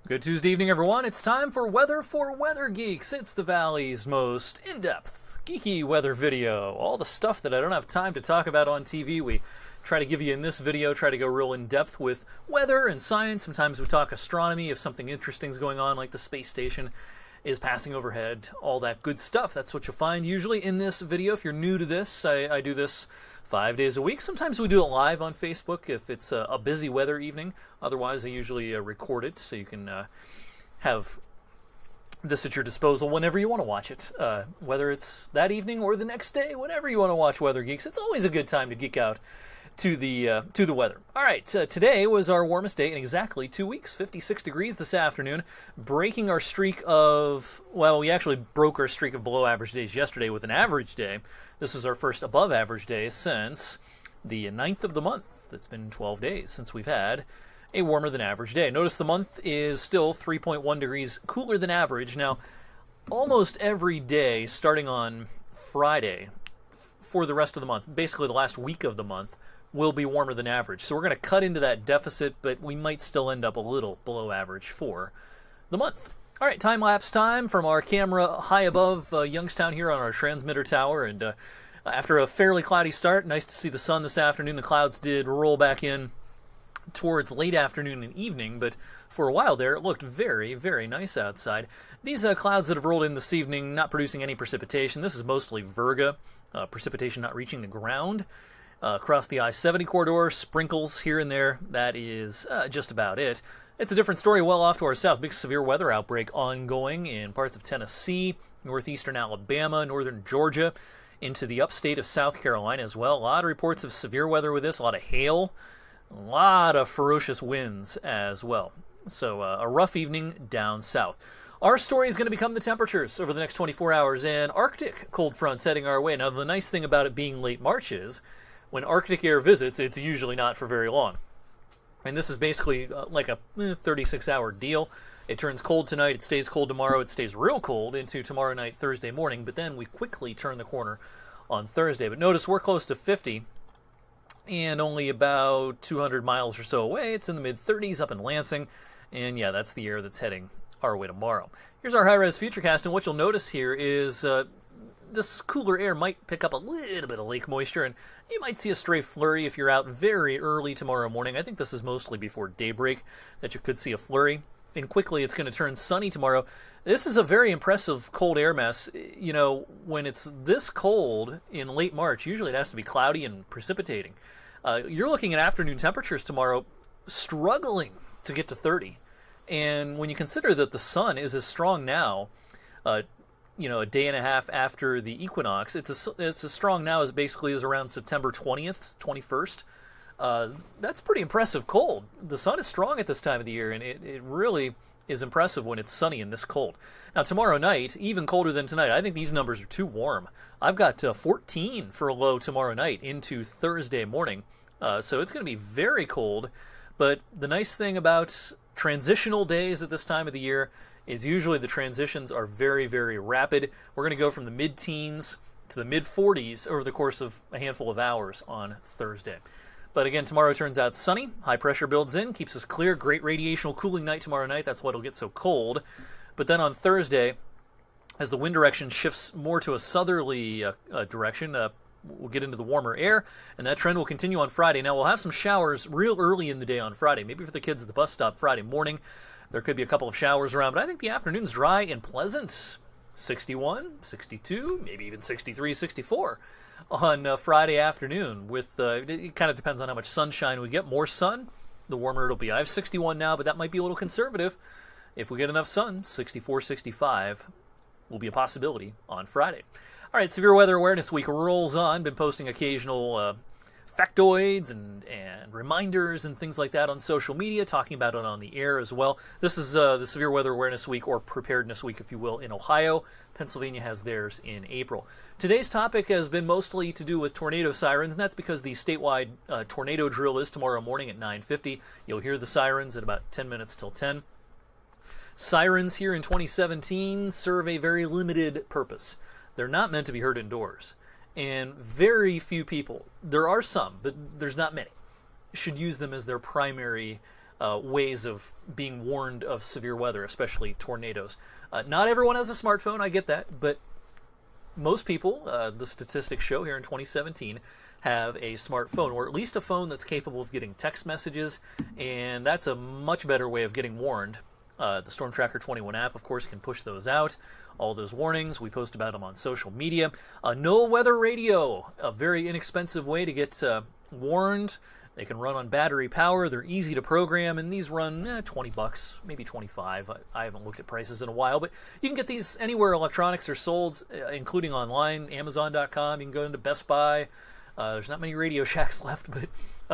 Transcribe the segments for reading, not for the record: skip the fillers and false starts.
Good Tuesday evening, everyone. It's time for Weather Geeks. It's the Valley's most in-depth, geeky weather video. All the stuff that I don't have time to talk about on TV, we try to give you in this video, try to go real in-depth with weather and science. Sometimes we talk astronomy if something interesting is going on, like the space station is passing overhead, all that good stuff. That's what you'll find usually in this video. If you're new to this, I do this 5 days a week. Sometimes we do it live on Facebook if it's a busy weather evening. Otherwise, I usually record it so you can have this at your disposal whenever you want to watch it. Whether it's that evening or the next day, whenever you want to watch Weather Geeks, it's always a good time to geek out to the weather. All right, today was our warmest day in exactly 2 weeks, 56 degrees this afternoon, breaking our streak of, well, we actually broke our streak of below average days yesterday with an average day. This was our first above average day since the 9th of the month. It's been 12 days since we've had a warmer than average day. Notice the month is still 3.1 degrees cooler than average. Now, almost every day starting on Friday for the rest of the month, basically the last week of the month, will be warmer than average. So we're going to cut into that deficit, but we might still end up a little below average for the month. All right, time-lapse time from our camera high above Youngstown here on our transmitter tower. And after a fairly cloudy start, nice to see the sun this afternoon. The clouds did roll back in towards late afternoon and evening, but for a while there, it looked very, very nice outside. These clouds that have rolled in this evening, not producing any precipitation. This is mostly virga, precipitation not reaching the ground. Across the I-70 corridor, sprinkles here and there. That is just about it. It's a different story well off to our south. Big severe weather outbreak ongoing in parts of Tennessee, northeastern Alabama, northern Georgia, into the upstate of South Carolina as well. A lot of reports of severe weather with this, a lot of hail, a lot of ferocious winds as well. So a rough evening down south. Our story is going to become the temperatures over the next 24 hours and Arctic cold fronts heading our way. Now, the nice thing about it being late March is when Arctic air visits, it's usually not for very long. And this is basically like a 36-hour deal. It turns cold tonight, it stays cold tomorrow, it stays real cold into tomorrow night, Thursday morning, but then we quickly turn the corner on Thursday. But notice we're close to 50, and only about 200 miles or so away, it's in the mid-30s up in Lansing, and yeah, that's the air that's heading our way tomorrow. Here's our high-res futurecast, and what you'll notice here is this cooler air might pick up a little bit of lake moisture, and you might see a stray flurry if you're out very early tomorrow morning. I think this is mostly before daybreak that you could see a flurry. And quickly it's going to turn sunny tomorrow. This is a very impressive cold air mass. You know, when it's this cold in late March, usually it has to be cloudy and precipitating. You're looking at afternoon temperatures tomorrow struggling to get to 30. And when you consider that the sun is as strong now, a day and a half after the equinox, it's as strong now as basically as around September 20th, 21st. That's pretty impressive cold. The sun is strong at this time of the year, and it really is impressive when it's sunny and this cold. Now, tomorrow night, even colder than tonight. I think these numbers are too warm. I've got 14 for a low tomorrow night into Thursday morning. So it's going to be very cold. But the nice thing about transitional days at this time of the year is usually the transitions are very, very rapid. We're going to go from the mid-teens to the mid-40s over the course of a handful of hours on Thursday. But again, tomorrow turns out sunny. High pressure builds in, keeps us clear. Great radiational cooling night tomorrow night. That's why it'll get so cold. But then on Thursday, as the wind direction shifts more to a southerly direction, we'll get into the warmer air, and that trend will continue on Friday. Now, we'll have some showers real early in the day on Friday, maybe for the kids at the bus stop Friday morning. There could be a couple of showers around, but I think the afternoon's dry and pleasant. 61, 62, maybe even 63, 64 on Friday afternoon. With it kind of depends on how much sunshine we get. More sun, the warmer it'll be. I have 61 now, but that might be a little conservative. If we get enough sun, 64, 65 will be a possibility on Friday. All right, Severe Weather Awareness Week rolls on. Been posting occasional factoids and reminders and things like that on social media, talking about it on the air as well. This is the Severe Weather Awareness Week, or Preparedness Week, if you will, in Ohio. Pennsylvania has theirs in April. Today's topic has been mostly to do with tornado sirens, and that's because the statewide tornado drill is tomorrow morning at 9:50. You'll hear the sirens at about 10 minutes till 10. Sirens here in 2017 serve a very limited purpose. They're not meant to be heard indoors. And very few people, there are some, but there's not many, should use them as their primary ways of being warned of severe weather, especially tornadoes. Not everyone has a smartphone, I get that, but most people, the statistics show here in 2017, have a smartphone, or at least a phone that's capable of getting text messages, and that's a much better way of getting warned. The Storm Tracker 21 app, of course, can push those out, all those warnings. We post about them on social media. No Weather Radio, a very inexpensive way to get warned. They can run on battery power. They're easy to program, and these run $20, maybe $25. I haven't looked at prices in a while, but you can get these anywhere electronics are sold, including online, Amazon.com. You can go into Best Buy. There's not many Radio Shacks left, but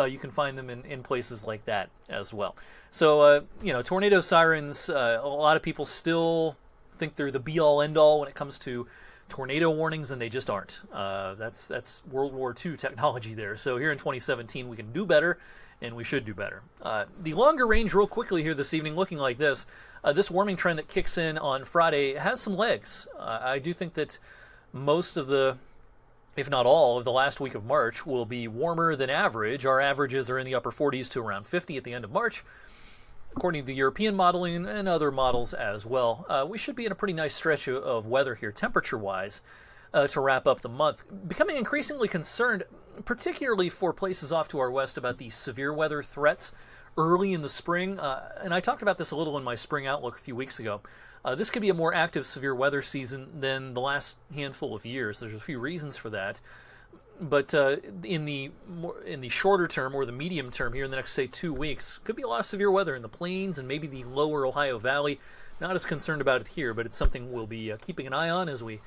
you can find them in places like that as well. So, tornado sirens, a lot of people still think they're the be-all, end-all when it comes to tornado warnings, and they just aren't. That's World War II technology there. So here in 2017, we can do better, and we should do better. The longer range, real quickly here this evening, looking like this. This warming trend that kicks in on Friday has some legs. I do think that most of the, if not all, of the last week of March will be warmer than average. Our averages are in the upper 40s to around 50 at the end of March, according to the European modeling and other models as well. We should be in a pretty nice stretch of weather here, temperature-wise, to wrap up the month. Becoming increasingly concerned, particularly for places off to our west, about these severe weather threats early in the spring. And I talked about this a little in my spring outlook a few weeks ago. This could be a more active severe weather season than the last handful of years. There's a few reasons for that. But in the shorter term, or the medium term here in the next, say, 2 weeks, could be a lot of severe weather in the plains and maybe the lower Ohio Valley. Not as concerned about it here, but it's something we'll be keeping an eye on as we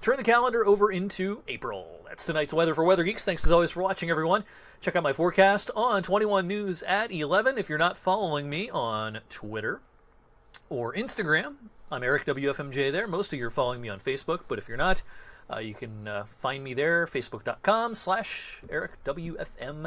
turn the calendar over into April. That's tonight's weather for Weather Geeks. Thanks as always for watching, everyone. Check out my forecast on 21 News at 11. If you're not following me on Twitter or Instagram, I'm Eric WFMJ there. Most of you are following me on Facebook, but if you're not, you can find me there, facebook.com/EricWFM.